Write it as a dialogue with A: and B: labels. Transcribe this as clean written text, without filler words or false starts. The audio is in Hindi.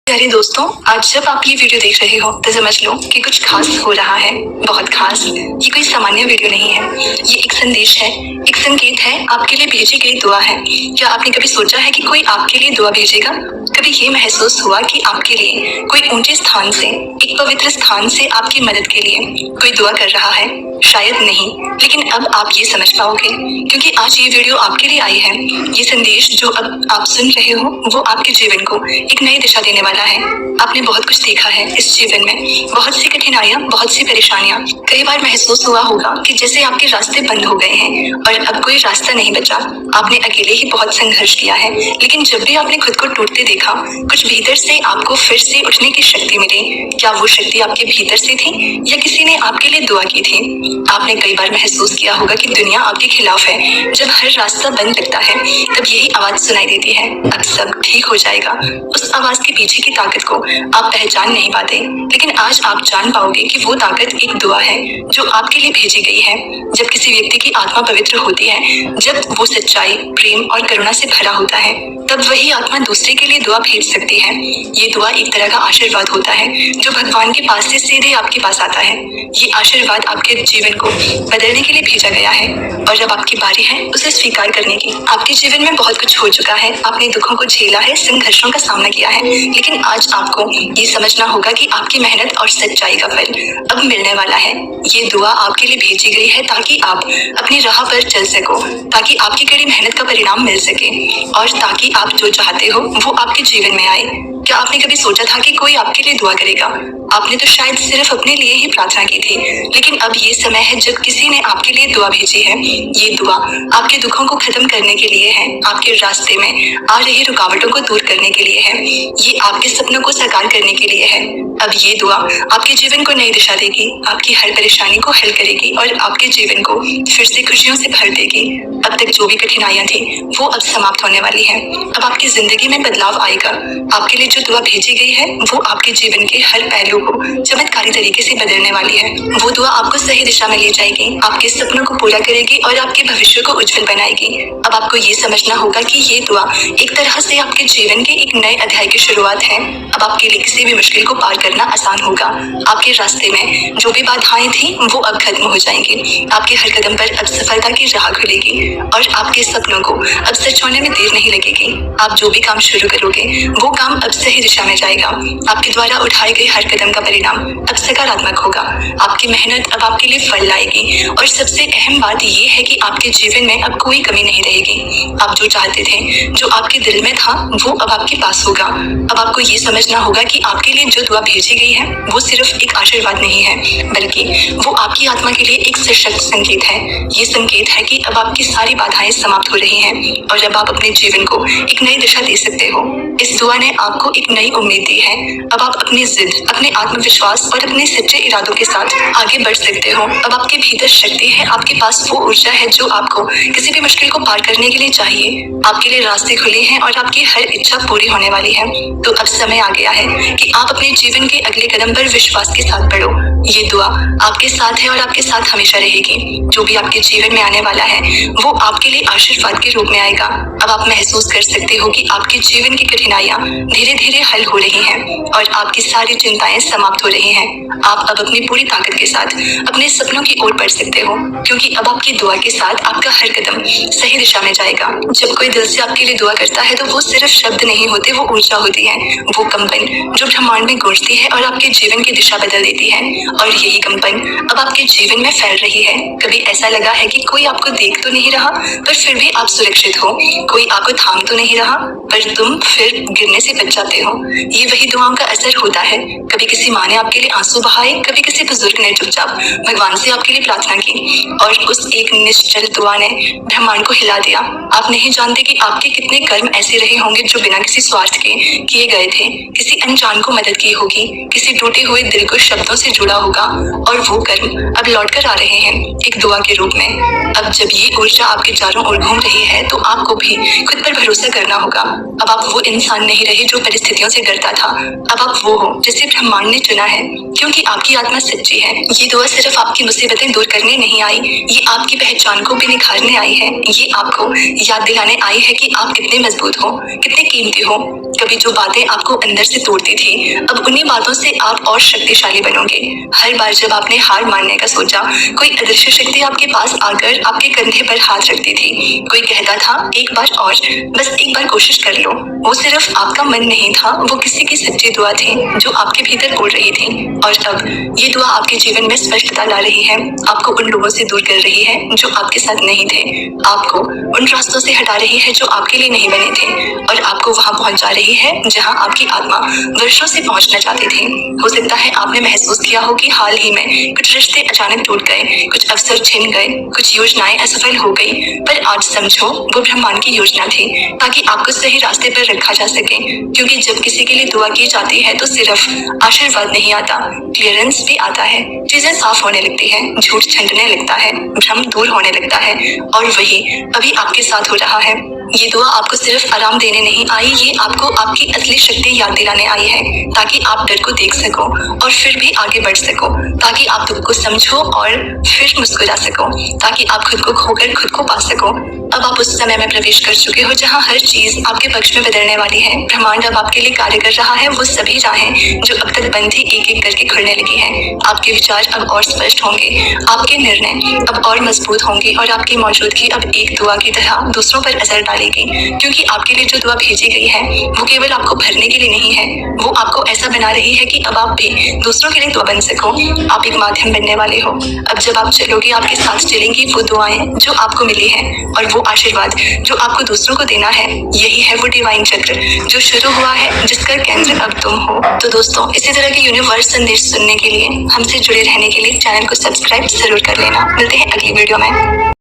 A: प्यारे दोस्तों, आज जब आप ये वीडियो देख रहे हो तो समझ लो कि कुछ खास हो रहा है, बहुत खास। ये कोई सामान्य वीडियो नहीं है, ये एक संदेश है, एक संकेत है, आपके लिए भेजी गई दुआ है। क्या आपने कभी सोचा है कि कोई आपके लिए दुआ भेजेगा? कभी ये महसूस हुआ कि आपके लिए कोई ऊंचे स्थान से, एक पवित्र स्थान से आपकी मदद के लिए कोई दुआ कर रहा है? शायद नहीं, लेकिन अब आप ये समझ पाओगे, क्योंकि आज ये वीडियो आपके लिए आई है। ये संदेश जो अब आप सुन रहे हो वो आपके जीवन को एक नई दिशा देने वाला है। आपने बहुत कुछ देखा है इस जीवन में, बहुत सी कठिनाइयां, बहुत सी परेशानियां। कई बार महसूस हुआ होगा कि जैसे आपके रास्ते बंद हो गए हैं और अब कोई रास्ता नहीं बचा। आपने अकेले ही बहुत संघर्ष किया है, लेकिन जब भी आपने खुद को टूटते देखा, कुछ भीतर से आपको फिर से उठने की शक्ति मिली। क्या वो शक्ति आपके भीतर से थी या किसी ने आपके लिए दुआ की थी? आपने कई बार महसूस किया होगा कि दुनिया आपके खिलाफ है। जब हर रास्ता बंद लगता है तब यही आवाज सुनाई देती है, अब सब ठीक हो जाएगा। उस आवाज के पीछे की ताकत को आप पहचान नहीं पाते, लेकिन आज आप जान पाओगे कि वो ताकत एक दुआ है जो आपके लिए भेजी गई है। जब किसी व्यक्ति की आत्मा पवित्र होती है, जब वो सच्चाई, प्रेम और करुणा से भरा होता है, तब वही आत्मा दूसरे के लिए दुआ भेज सकती है। ये दुआ एक तरह का आशीर्वाद होता है जो भगवान के पास से सीधे आपके पास आता है। ये आशीर्वाद आपके जीवन को बदलने के लिए भेजा गया है और जब आपकी बारी है उसे स्वीकार करने की। आपके जीवन में बहुत कुछ हो चुका है, आपने दुखों को झेला है, संघर्षों का सामना किया है, लेकिन आज आपको ये समझना होगा कि आपकी मेहनत और सच्चाई का फल अब मिलने वाला है। ये दुआ आपके लिए भेजी गई है ताकि आप अपनी राह पर चल सको, ताकि आपकी कड़ी मेहनत का परिणाम मिल सके और ताकि आप जो चाहते हो वो आपके जीवन में आए। क्या आपने कभी सोचा था कि कोई आपके लिए दुआ करेगा? आपने तो शायद सिर्फ अपने लिए ही प्रार्थना की थी, लेकिन अब ये समय है जब किसी ने आपके लिए दुआ भेजी है। ये दुआ आपके दुखों को खत्म करने के लिए है, आपके रास्ते में आ रही रुकावटों को दूर करने के लिए है, ये आपके सपनों को साकार करने के लिए है। अब ये दुआ आपके जीवन को नई दिशा देगी, आपकी हर परेशानी को हल करेगी और आपके जीवन को फिर से खुशियों से भर देगी। अब तक जो भी कठिनाइयां थी वो अब समाप्त होने वाली है। अब आपकी जिंदगी में बदलाव आएगा। आपके लिए जो दुआ भेजी गई है वो आपके जीवन के हर पहलू को चमत्कारी तरीके से बदलने वाली है। वो दुआ आपको सही दिशा में ले जाएगी, आपके सपनों को पूरा करेगी और आपके भविष्य को उज्जवल बनाएगी। अब आपको ये समझना होगा कि ये दुआ एक तरह से आपके जीवन के एक नए अध्याय की शुरुआत है। अब आपके लिए किसी भी मुश्किल को पार करना आसान होगा। आपके रास्ते में जो भी बाधाएं थी वो अब खत्म हो जाएंगी। आपके हर कदम पर अब सफलता की राह खुलेगी और आपके सपनों को अब सच होने में देर नहीं लगेगी। आप जो भी काम शुरू करोगे वो काम अब सही दिशा में जाएगा। आपके द्वारा उठाए गए हर कदम का परिणाम अब सकारात्मक होगा। आपकी मेहनत अब आपके लिए फल लाएगी और सबसे अहम बात ये है कि आपके जीवन में अब कोई कमी नहीं रहेगी। आप जो चाहते थे, जो आपके दिल में था, वो अब आपके पास होगा। अब आपको ये समझना होगा कि आपके लिए जो दुआ भेजी गई है वो सिर्फ एक आशीर्वाद नहीं है, बल्कि वो आपकी आत्मा के लिए एक सशक्त संकेत है। ये संकेत है कि अब आपकी सारी बाधाएं समाप्त हो रही हैं और अब आप अपने जीवन को एक नई दिशा दे सकते हो। इस दुआ ने आपको एक नई उम्मीद दी है। अब आप अपनी जिद, अपने आत्मविश्वास और अपने सच्चे इरादों के साथ आगे बढ़ सकते हो। अब आपके भीतर शक्ति है, आपके पास वो ऊर्जा है जो आपको किसी भी मुश्किल को पार करने के लिए चाहिए। आपके लिए रास्ते खुले हैं और आपकी हर इच्छा पूरी होने वाली है। तो अब समय आ गया है कि आप अपने जीवन के अगले कदम पर विश्वास के साथ बढ़ो। ये दुआ आपके साथ है और आपके साथ हमेशा रहेगी। जो भी आपके जीवन में आने वाला है वो आपके लिए आशीर्वाद के रूप में आएगा। अब आप महसूस कर सकते हो कि आपके जीवन की कठिनाइयां धीरे धीरे हल हो रही हैं और आपकी सारी चिंताएं समाप्त हो रही हैं। आप अब अपनी पूरी ताकत के साथ अपने सपनों की ओर बढ़ सकते हो, क्योंकि अब आपकी दुआ के साथ आपका हर कदम सही दिशा में जाएगा। जब कोई दिल से आपके लिए दुआ करता है तो वो सिर्फ शब्द नहीं होते, वो ऊर्जा होती है, वो कंपन जो ब्रह्मांड में गूंजती है और आपके जीवन की दिशा बदल देती है। और यही कंपन अब आपके जीवन में फैल रही है। कभी ऐसा लगा है कि कोई आपको देख तो नहीं रहा पर फिर भी आप सुरक्षित हो, कोई आपको थाम तो नहीं रहा पर तुम फिर गिरने से बच जाते हो। ये वही दुआओं का असर होता है। कभी किसी माँ ने आपके लिए आंसू बहाए, कभी किसी बुजुर्ग ने चुपचाप भगवान से आपके लिए प्रार्थना की और उस एक निश्चल दुआ ने ब्रह्मांड को हिला दिया। आप नहीं जानते कि आपके कितने कर्म ऐसे रहे होंगे जो बिना किसी स्वार्थ के किए गए थे। किसी अनजान को मदद की होगी, किसी टूटे हुए दिल को शब्दों से जुड़ा होगा और वो कर्म अब लौट कर आ रहे हैं एक दुआ के रूप में। अब जब ये ऊर्जा आपके चारों ओर घूम रही है तो आपको भी खुद पर भरोसा करना होगा। अब आप वो इंसान नहीं रहे जो स्थितियों से डरता था, अब आप वो हो जिसे ब्रह्मांड ने चुना है, क्योंकि आपकी आत्मा सच्ची है। ये दुआ सिर्फ आपकी मुसीबतें दूर करने नहीं आई, ये आपकी पहचान को भी निखारने आई है। ये आपको याद दिलाने आई है कि आप कितने मजबूत हो, कितने कीमती हो। कभी जो बातें आपको अंदर से तोड़ती थी, अब उन्हीं बातों से आप और शक्तिशाली बनोगे। हर बार जब आपने हार मानने का सोचा, कोई अदृश्य शक्ति आपके पास आकर आपके कंधे पर हाथ रखती थी। कोई कहता था, एक बार और, बस एक बार कोशिश कर लो। वो सिर्फ आपका मन नहीं था, वो किसी की सच्ची दुआ थी जो आपके भीतर बोल रही थी। और अब ये दुआ आपके जीवन में स्पष्टता ला रही है, आपको उन लोगों से दूर कर रही है जो आपके साथ नहीं थे, आपको उन रास्तों से हटा रही है जो आपके लिए नहीं बने थे, और आपको वहां पहुंचा रही है जहां आपकी आत्मा वर्षों से पहुंचना चाहती थी। हो सकता है आपने महसूस किया हो कि हाल ही में कुछ रिश्ते अचानक टूट गए, कुछ अवसर छिन गए, कुछ योजनाएं असफल हो गई, पर आज समझो वो ब्रह्मांड की योजना थी, ताकि आपको सही रास्ते पर रखा जा सके। क्योंकि जब किसी के लिए दुआ की जाती है तो सिर्फ आशीर्वाद नहीं आता, क्लियरेंस भी आता है। चीजें साफ होने लगती है, झूठ छंटने लगता है, भ्रम दूर होने लगता है, और वही अभी आपके साथ हो रहा है। ये दुआ आपको सिर्फ आराम देने नहीं आई, ये आपको आपकी असली शक्ति याद दिलाने आई है, ताकि आप डर को देख सको और फिर भी आगे बढ़ सको, ताकि आप दुख को समझो और फिर मुस्कुरा सको, ताकि आप खुद को खोकर खुद को पा सको। अब आप उस समय में प्रवेश कर चुके हो जहाँ हर चीज आपके पक्ष में बदलने वाली है। ब्रह्मांड अब आपके लिए कार्य कर रहा है, वो सभी राहें जो अब तक बंद थी एक एक करके खुलने लगी हैं। आपके विचार अब और स्पष्ट होंगे, आपके निर्णय अब और मजबूत होंगे, और आपकी मौजूदगी अब एक दुआ की तरह दूसरों पर असर डालेगी। क्योंकि आपके लिए जो दुआ भेजी गई है वो केवल आपको भरने के लिए नहीं है, वो आपको ऐसा बना रही है कि अब आप भी दूसरों के लिए दुआ बन सको। आप एक माध्यम बनने वाले हो। अब जब आप चलोगे, आपके साथ चलेंगी वो दुआएं जो आपको मिली है, और वो आशीर्वाद जो आपको दूसरों को देना है। यही है वो डिवाइन चक्र जो शुरू हुआ है, जिसका केंद्र अब तुम हो। तो दोस्तों, इसी तरह के यूनिवर्स संदेश सुनने के लिए, हमसे जुड़े रहने के लिए चैनल को सब्सक्राइब जरूर कर लेना। मिलते हैं अगली वीडियो में।